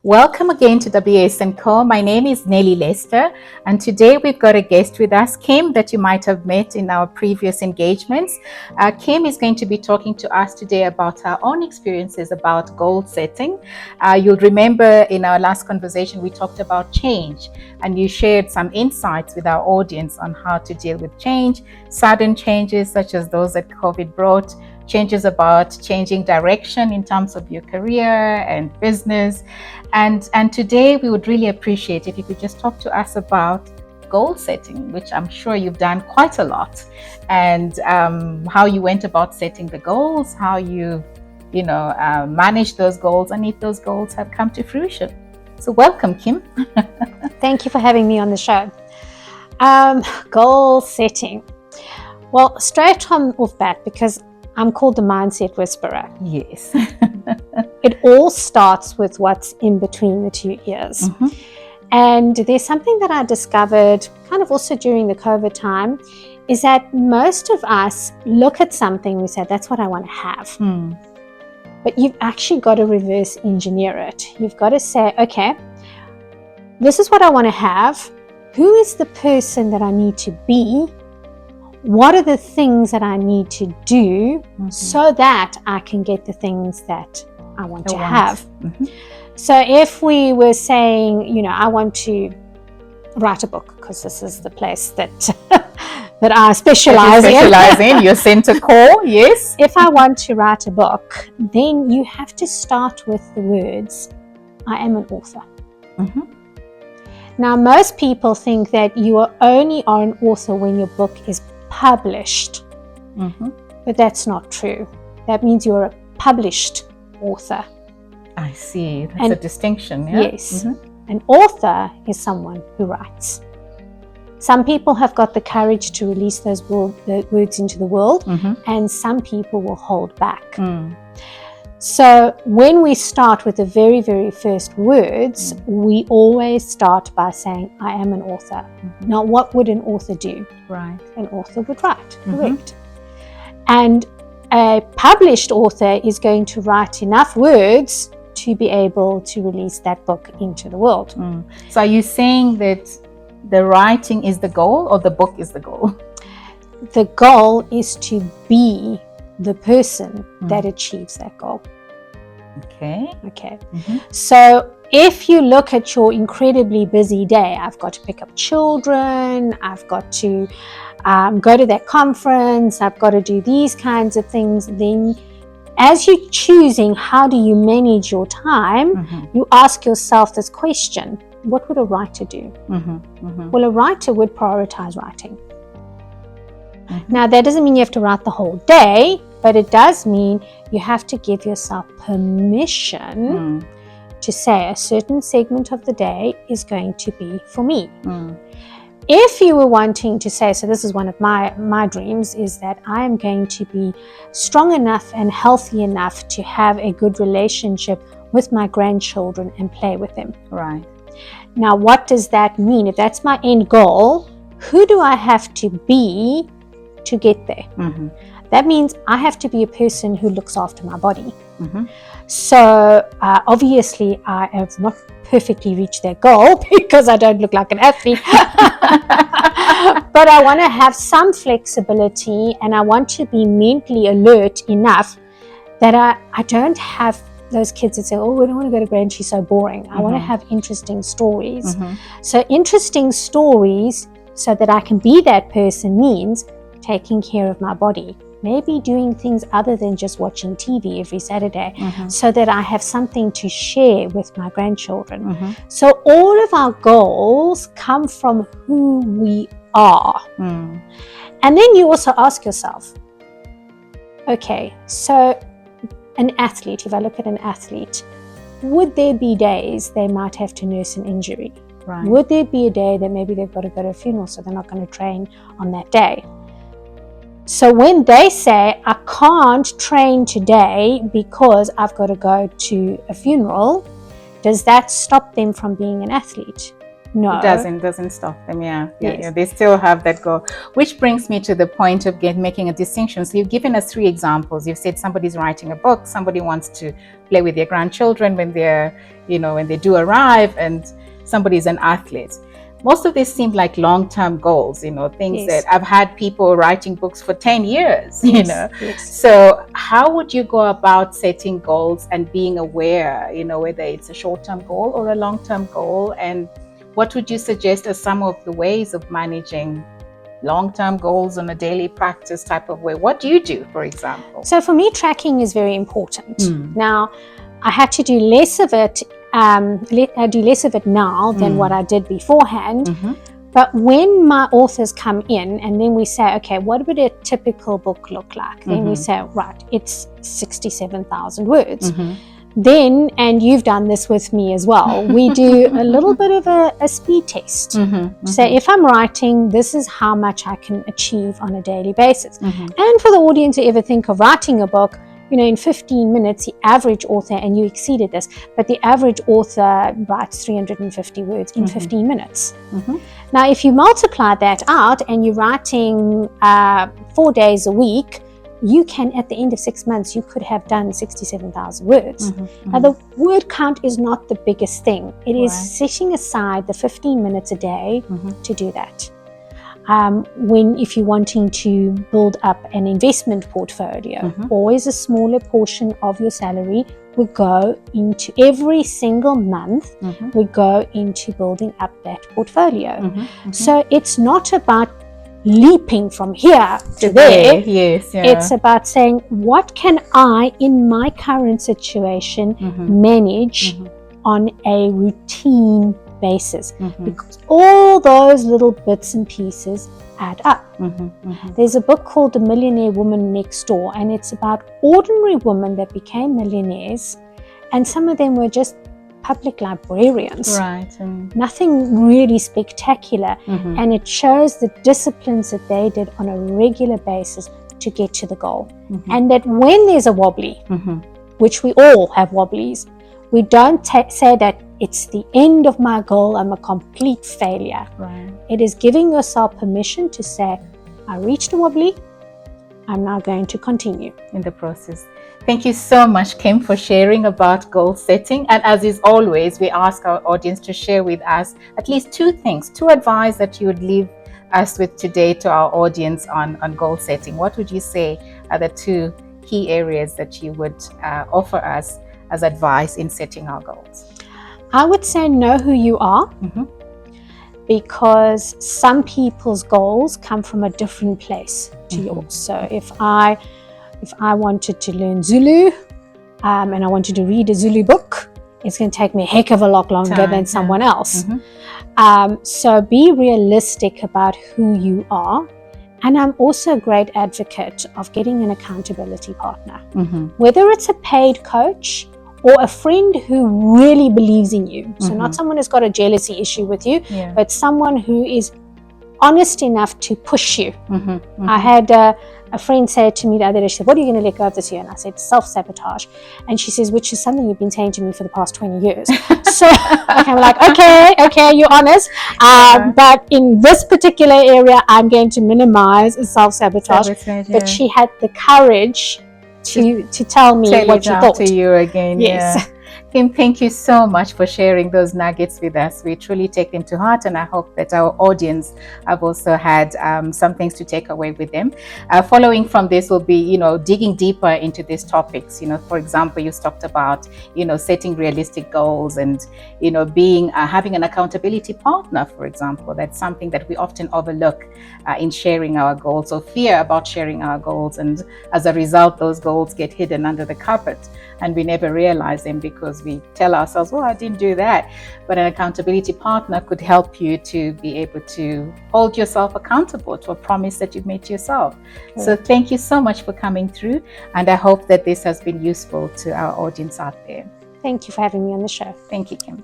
Welcome again to WS&Co. My name is Nellie Lester, and today we've got a guest with us, Kim, that you might have met in our previous engagements. Kim is going to be talking to us today about her own experiences about goal setting. You'll remember in our last conversation, we talked about change, and you shared some insights with our audience on how to deal with change, sudden changes such as those that COVID brought, changes about changing direction in terms of your career and business. And today we would really appreciate if you could just talk to us about goal setting, which I'm sure you've done quite a lot, and how you went about setting the goals, how you managed those goals, and if those goals have come to fruition. So welcome, Kim. Thank you for having me on the show. Goal setting. Well, straight off bat, because I'm called the Mindset Whisperer. Yes. It all starts with what's in between the two ears. Mm-hmm. And there's something that I discovered kind of also during the COVID time, is that most of us look at something, we say, that's what I want to have. But you've actually got to reverse engineer it. You've got to say, okay, this is what I want to have. Who is the person that I need to be? What are the things that I need to do so that I can get the things that I want to have? Mm-hmm. So if we were saying, I want to write a book, because this is the place that that I specialize in your center core, yes. If I want to write a book, then you have to start with the words, I am an author. Mm-hmm. Now, most people think that you are only an author when your book is published, but that's not true. That means you're a published author. I see. That's a distinction. Yeah? Yes. An author is someone who writes. Some people have got the courage to release those words into the world, and some people will hold back. So when we start with the very, very first words, we always start by saying, I am an author. Now, what would an author do? Right. An author would write, correct. And a published author is going to write enough words to be able to release that book into the world. So are you saying that the writing is the goal, or the book is the goal? The goal is to be the person that achieves that goal. Okay. So if you look at your incredibly busy day, I've got to pick up children, I've got to go to that conference, I've got to do these kinds of things, then as you're choosing how do you manage your time, you ask yourself this question, what would a writer do? Well, a writer would prioritize writing. Now, that doesn't mean you have to write the whole day, but it does mean you have to give yourself permission to say a certain segment of the day is going to be for me. If you were wanting to say, so this is one of my dreams, is that I am going to be strong enough and healthy enough to have a good relationship with my grandchildren and play with them. Right. Now, what does that mean? If that's my end goal, who do I have to be to get there? That means I have to be a person who looks after my body. So obviously I have not perfectly reached that goal because I don't look like an athlete. But I want to have some flexibility, and I want to be mentally alert enough that I don't have those kids that say, oh, we don't want to go to Grand, she's so boring. I want to have interesting stories. So interesting stories so that I can be that person means taking care of my body. Maybe doing things other than just watching TV every Saturday, so that I have something to share with my grandchildren. So all of our goals come from who we are. And then you also ask yourself, okay, so an athlete, if I look at an athlete, would there be days they might have to nurse an injury? Right. Would there be a day that maybe they've got to go to a funeral, so they're not going to train on that day? So when they say, I can't train today because I've got to go to a funeral, does that stop them from being an athlete? No. It doesn't stop them. Yes. They still have that goal, which brings me to the point of making a distinction. So you've given us 3 examples. You've said somebody's writing a book, somebody wants to play with their grandchildren when they're, when they do arrive, and somebody's an athlete. Most of these seem like long-term goals, things that I've had people writing books for 10 years, Yes. So how would you go about setting goals and being aware, whether it's a short-term goal or a long-term goal? And what would you suggest as some of the ways of managing long-term goals on a daily practice type of way? What do you do, for example? So for me, tracking is very important. Now, I had to do less of it. I do less of it now than what I did beforehand. But when my authors come in and then we say, okay, what would a typical book look like? Then we say, right, it's 67,000 words. Then, and you've done this with me as well, we do a little bit of a speed test. So if I'm writing, this is how much I can achieve on a daily basis. And for the audience who ever think of writing a book, in 15 minutes, the average author, and you exceeded this, but the average author writes 350 words in 15 minutes. Now, if you multiply that out and you're writing 4 days a week, you can, at the end of 6 months, you could have done 67,000 words. Now, the word count is not the biggest thing. It is setting aside the 15 minutes a day to do that. If you're wanting to build up an investment portfolio, always a smaller portion of your salary would go into every single month, would go into building up that portfolio. So it's not about leaping from here to there. It's about saying, what can I, in my current situation, manage on a routine basis, because all those little bits and pieces add up. There's a book called The Millionaire Woman Next Door, and it's about ordinary women that became millionaires, and some of them were just public librarians. Nothing really spectacular, and it shows the disciplines that they did on a regular basis to get to the goal. And that when there's a wobbly, which we all have wobblies, we don't say that it's the end of my goal, I'm a complete failure. It is giving yourself permission to say, I reached a wobbly, I'm now going to continue in the process. Thank you so much, Kim, for sharing about goal setting. And as is always, we ask our audience to share with us at least 2 things, 2 advice that you would leave us with today to our audience on goal setting. What would you say are the 2 key areas that you would offer us as advice in setting our goals? I would say know who you are, because some people's goals come from a different place to yours. So if I wanted to learn Zulu and I wanted to read a Zulu book, it's going to take me a heck of a lot longer than someone else. So be realistic about who you are. And I'm also a great advocate of getting an accountability partner, whether it's a paid coach or a friend who really believes in you. So not someone who's got a jealousy issue with you, but someone who is honest enough to push you. I had a friend say to me the other day, she said, what are you going to let go of this year? And I said, self-sabotage. And she says, which is something you've been saying to me for the past 20 years. So I'm like, okay, you're honest. But in this particular area, I'm going to minimize self-sabotage. But she had the courage to tell me what you thought. To you again. Yes. Kim, thank you so much for sharing those nuggets with us. We truly take them to heart, and I hope that our audience have also had some things to take away with them. Following from this will be, digging deeper into these topics. For example, you talked about, setting realistic goals and, being having an accountability partner, for example. That's something that we often overlook in sharing our goals, or fear about sharing our goals, and as a result, those goals get hidden under the carpet, and we never realize them because we tell ourselves, well, I didn't do that. But an accountability partner could help you to be able to hold yourself accountable to a promise that you've made to yourself. So thank you so much for coming through, and I hope that this has been useful to our audience out there. Thank you for having me on the show. Thank you, Kim.